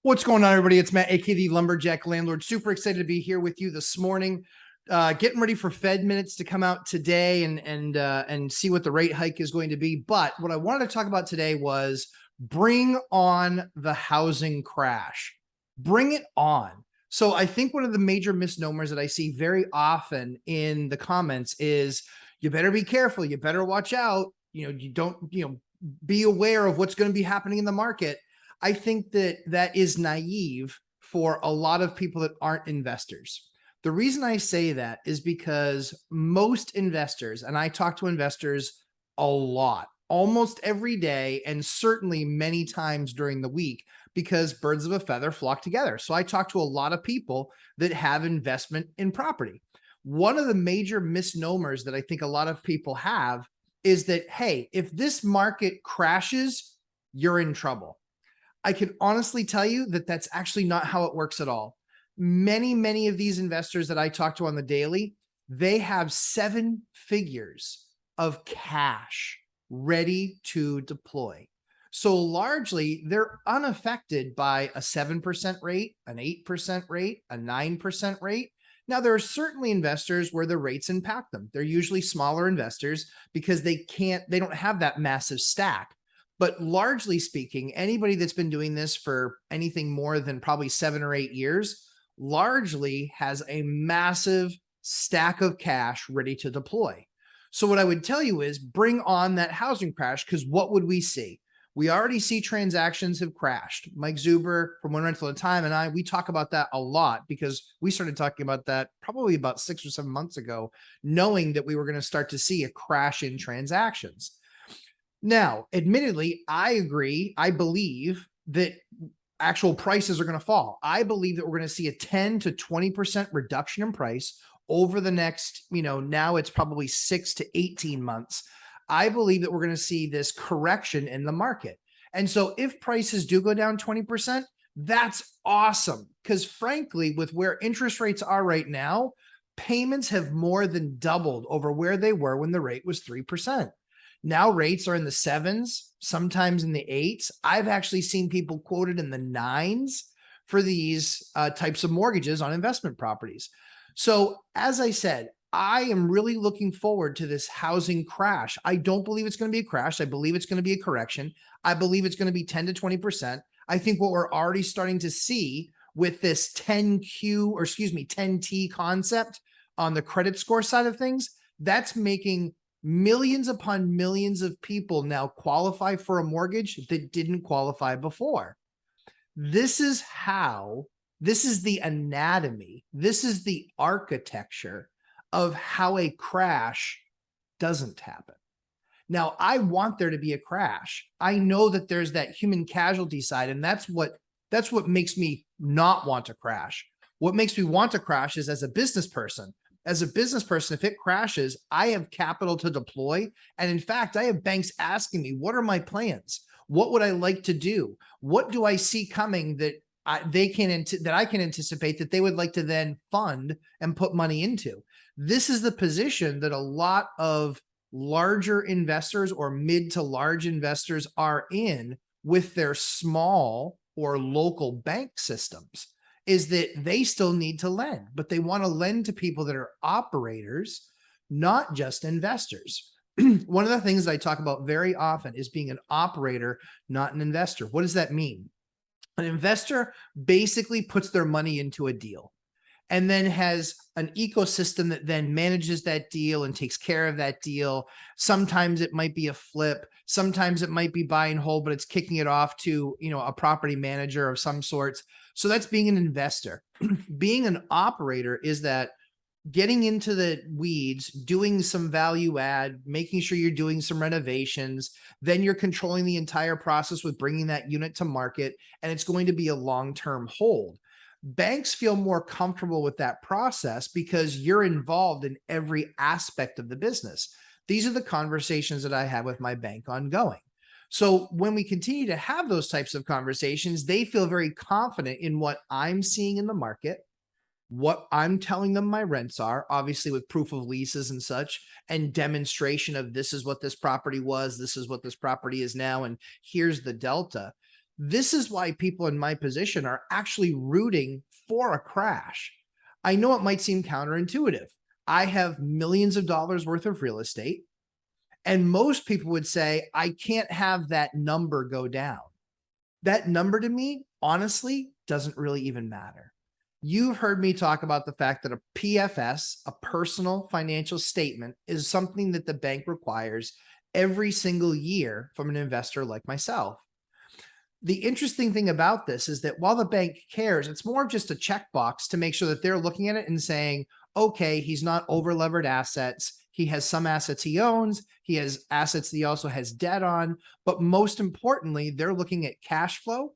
What's going on, everybody? It's Matt, aka the Lumberjack Landlord. Super excited to be here with you this morning. Getting ready for Fed minutes to come out today and see what the rate hike is going to be. But what I wanted to talk about today was bring on the housing crash. Bring it on. So I think one of the major misnomers that I see very often in the comments is you better be careful. You better watch out. You don't, be aware of what's going to be happening in the market. I think that is naive for a lot of people that aren't investors. The reason I say that is because most investors, and I talk to investors a lot, almost every day, and certainly many times during the week, because birds of a feather flock together. So I talk to a lot of people that have investment in property. One of the major misnomers that I think a lot of people have is that, hey, if this market crashes, you're in trouble. I can honestly tell you that that's actually not how it works at all. Many of these investors that I talk to on the daily, they have 7 figures of cash ready to deploy. So largely, they're unaffected by a 7% rate, an 8% rate, a 9% rate. Now, there are certainly investors where the rates impact them. They're usually smaller investors because they don't have that massive stack. But largely speaking, anybody that's been doing this for anything more than probably 7 or 8 years largely has a massive stack of cash ready to deploy. So what I would tell you is bring on that housing crash, because what would we see? We already see transactions have crashed. Mike Zuber from One Rental at a Time and we talk about that a lot because we started talking about that probably about 6 or 7 months ago, knowing that we were going to start to see a crash in transactions. Now, admittedly, I agree. I believe that actual prices are going to fall. I believe that we're going to see a 10 to 20% reduction in price over the next, now it's probably 6 to 18 months. I believe that we're going to see this correction in the market. And so if prices do go down 20%, that's awesome. Because frankly, with where interest rates are right now, payments have more than doubled over where they were when the rate was 3%. Now rates are in the 7s, sometimes in the 8s. I've actually seen people quoted in the 9s for these types of mortgages on investment properties. So as I said, I am really looking forward to this housing crash. I don't believe it's going to be a crash. I believe it's going to be a correction. I believe it's going to be 10 to 20%. I think what we're already starting to see with this 10T concept on the credit score side of things, that's making millions upon millions of people now qualify for a mortgage that didn't qualify before. This is the anatomy, this is the architecture of how a crash doesn't happen. Now, I want there to be a crash. I know that there's that human casualty side, and that's what makes me not want to crash. What makes me want to crash is as a business person, if it crashes, I have capital to deploy. And in fact, I have banks asking me, what are my plans? What would I like to do? What do I see coming that I can anticipate that they would like to then fund and put money into? This is the position that a lot of larger investors or mid to large investors are in with their small or local bank systems, is that they still need to lend, but they want to lend to people that are operators, not just investors. One of the things that I talk about very often is being an operator, not an investor. What does that mean? An investor basically puts their money into a deal and then has an ecosystem that then manages that deal and takes care of that deal. Sometimes it might be a flip. Sometimes it might be buy and hold, but it's kicking it off to, a property manager of some sorts. So that's being an investor. Being an operator is that getting into the weeds, doing some value add, making sure you're doing some renovations, then you're controlling the entire process with bringing that unit to market, and it's going to be a long-term hold. Banks feel more comfortable with that process because you're involved in every aspect of the business. These are the conversations that I have with my bank ongoing. So when we continue to have those types of conversations, they feel very confident in what I'm seeing in the market, what I'm telling them my rents are, obviously with proof of leases and such, and demonstration of this is what this property was, this is what this property is now, and here's the delta. This is why people in my position are actually rooting for a crash. I know it might seem counterintuitive. I have millions of dollars worth of real estate, and most people would say, I can't have that number go down. That number to me, honestly, doesn't really even matter. You've heard me talk about the fact that a PFS, a personal financial statement, is something that the bank requires every single year from an investor like myself. The interesting thing about this is that while the bank cares, it's more of just a checkbox to make sure that they're looking at it and saying, okay, he's not over levered assets. He has some assets he owns. He has assets that he also has debt on. But most importantly, they're looking at cash flow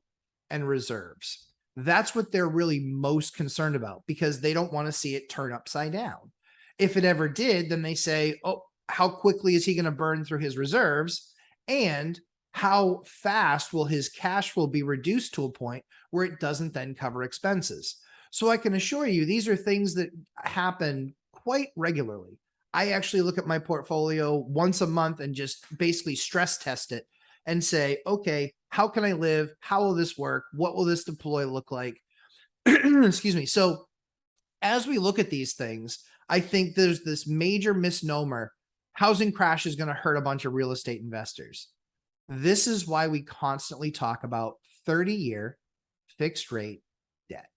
and reserves. That's what they're really most concerned about because they don't want to see it turn upside down. If it ever did, then they say, oh, how quickly is he going to burn through his reserves? And how fast will his cash flow be reduced to a point where it doesn't then cover expenses? So I can assure you, these are things that happen quite regularly. I actually look at my portfolio once a month and just basically stress test it and say, okay, how can I live? How will this work? What will this deploy look like? Excuse me. So as we look at these things, I think there's this major misnomer. Housing crash is going to hurt a bunch of real estate investors. This is why we constantly talk about 30-year fixed rate debt.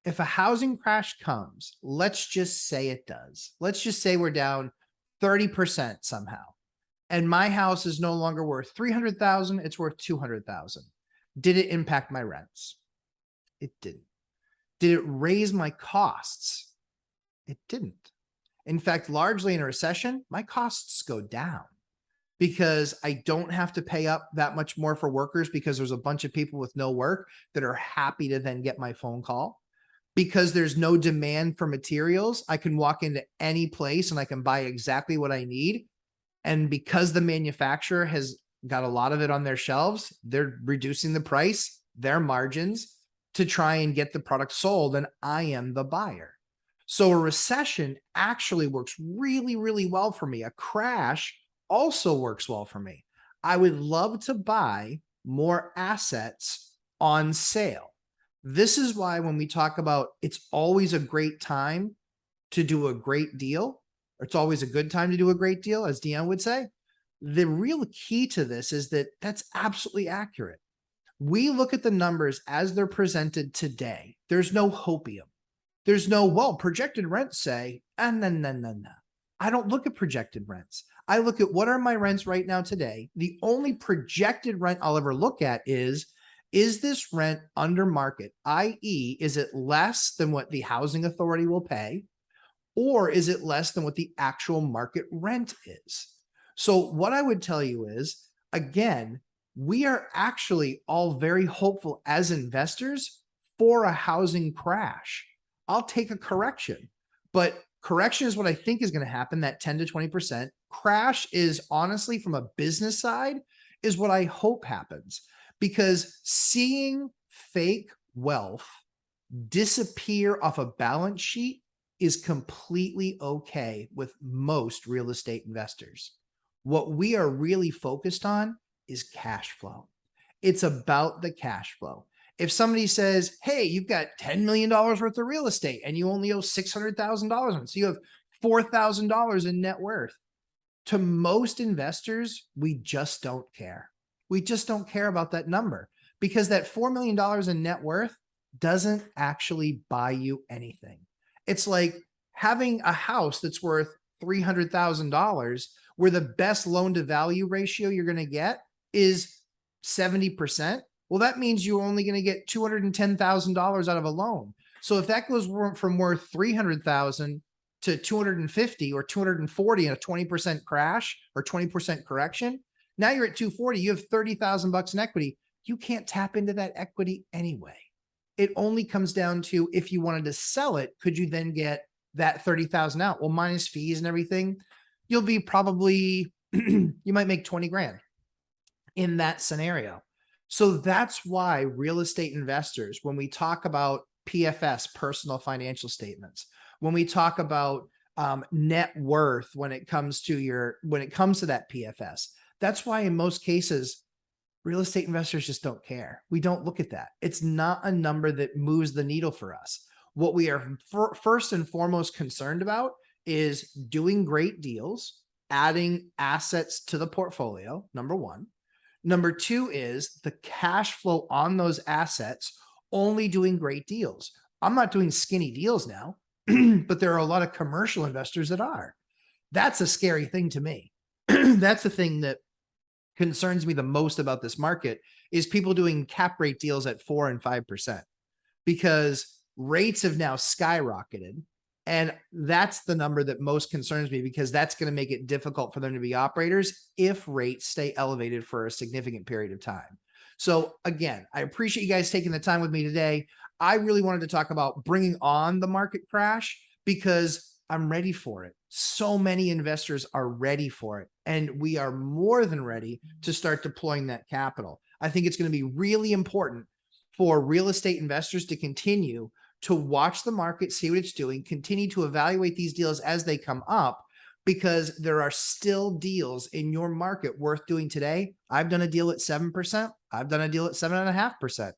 If a housing crash comes, let's just say it does. Let's just say we're down 30% somehow. And my house is no longer worth 300,000, it's worth 200,000. Did it impact my rents? It didn't. Did it raise my costs? It didn't. In fact, largely in a recession, my costs go down because I don't have to pay up that much more for workers because there's a bunch of people with no work that are happy to then get my phone call. Because there's no demand for materials, I can walk into any place and I can buy exactly what I need. And because the manufacturer has got a lot of it on their shelves, they're reducing the price, their margins to try and get the product sold, and I am the buyer. So a recession actually works really, really well for me. A crash also works well for me. I would love to buy more assets on sale. This is why when we talk about it's always a great time to do a great deal, or it's always a good time to do a great deal, as Dion would say, the real key to this is that that's absolutely accurate. We look at the numbers as they're presented today. There's no hopium. There's no, well, projected rents say, no. I don't look at projected rents. I look at what are my rents right now today. The only projected rent I'll ever look at is this rent under market? i.e., is it less than what the housing authority will pay? Or is it less than what the actual market rent is? So what I would tell you is, again, we are actually all very hopeful as investors for a housing crash. I'll take a correction, but correction is what I think is going to happen, that 10 to 20%. Crash is honestly, from a business side, is what I hope happens. Because seeing fake wealth disappear off a balance sheet is completely okay with most real estate investors. What we are really focused on is cash flow. It's about the cash flow. If somebody says, hey, you've got $10 million worth of real estate and you only owe $600,000 on it, so you have $4,000 in net worth. To most investors, we just don't care. We just don't care about that number because that $4 million in net worth doesn't actually buy you anything. It's like having a house that's worth $300,000 where the best loan to value ratio you're going to get is 70%. Well, that means you're only going to get $210,000 out of a loan. So if that goes from worth 300,000 to 250 or 240 in a 20% crash or 20% correction, now you're at 240, you have 30,000 bucks in equity. You can't tap into that equity anyway. It only comes down to, if you wanted to sell it, could you then get that 30,000 out? Well, minus fees and everything, you'll be probably, you might make 20 grand in that scenario. So that's why real estate investors, when we talk about PFS, personal financial statements, when we talk about net worth, when it comes to that PFS, that's why in most cases, Real estate investors just don't care. We don't look at that. It's not a number that moves the needle for us. What we are first and foremost concerned about is doing great deals, adding assets to the portfolio, number one. Number two is the cash flow on those assets, only doing great deals. I'm not doing skinny deals now, but there are a lot of commercial investors that are. That's a scary thing to me. That's the thing that concerns me the most about this market is people doing cap rate deals at 4 and 5% because rates have now skyrocketed. And that's the number that most concerns me because that's going to make it difficult for them to be operators if rates stay elevated for a significant period of time. So again, I appreciate you guys taking the time with me today. I really wanted to talk about bringing on the market crash because I'm ready for it. So many investors are ready for it, and we are more than ready to start deploying that capital. I think it's going to be really important for real estate investors to continue to watch the market, see what it's doing, continue to evaluate these deals as they come up, because there are still deals in your market worth doing today. I've done a deal at 7%. I've done a deal at 7.5%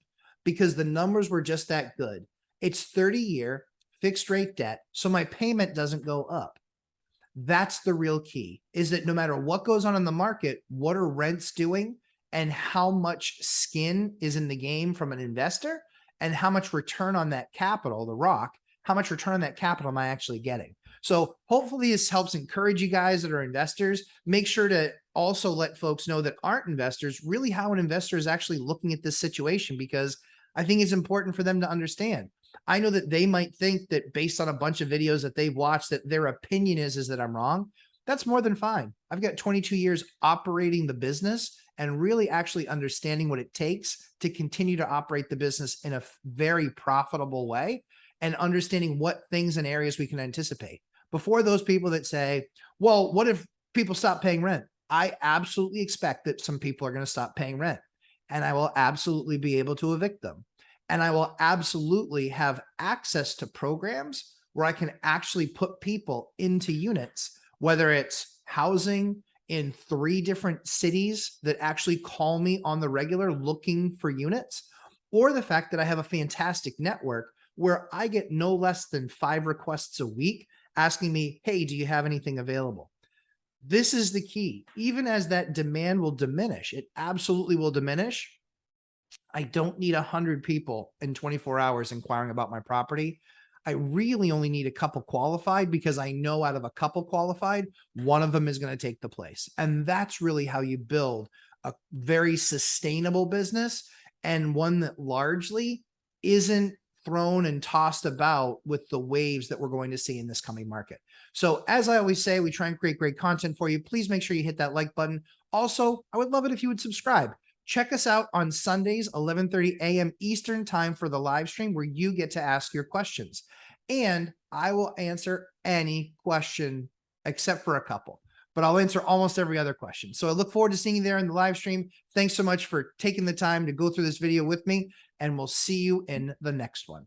because the numbers were just that good. It's 30-year fixed rate debt, so my payment doesn't go up. That's the real key, is that no matter what goes on in the market, what are rents doing and how much skin is in the game from an investor and how much return on that capital, the rock, how much return on that capital am I actually getting? So hopefully this helps encourage you guys that are investors. Make sure to also let folks know that aren't investors really how an investor is actually looking at this situation, because I think it's important for them to understand. I know that they might think that based on a bunch of videos that they've watched that their opinion is that I'm wrong. That's more than fine. I've got 22 years operating the business and really actually understanding what it takes to continue to operate the business in a very profitable way and understanding what things and areas we can anticipate. Before those people that say, well, what if people stop paying rent? I absolutely expect that some people are going to stop paying rent, and I will absolutely be able to evict them. And I will absolutely have access to programs where I can actually put people into units, whether it's housing in 3 different cities that actually call me on the regular looking for units, or the fact that I have a fantastic network where I get no less than 5 requests a week asking me, hey, do you have anything available? This is the key. Even as that demand will diminish, it absolutely will diminish. I don't need 100 people in 24 hours inquiring about my property. I really only need a couple qualified because I know out of a couple qualified, one of them is going to take the place. And that's really how you build a very sustainable business, and one that largely isn't thrown and tossed about with the waves that we're going to see in this coming market. So as I always say, we try and create great content for you. Please make sure you hit that like button. Also, I would love it if you would subscribe. Check us out on Sundays, 11:30 a.m. Eastern time for the live stream where you get to ask your questions. And I will answer any question except for a couple, but I'll answer almost every other question. So I look forward to seeing you there in the live stream. Thanks so much for taking the time to go through this video with me, and we'll see you in the next one.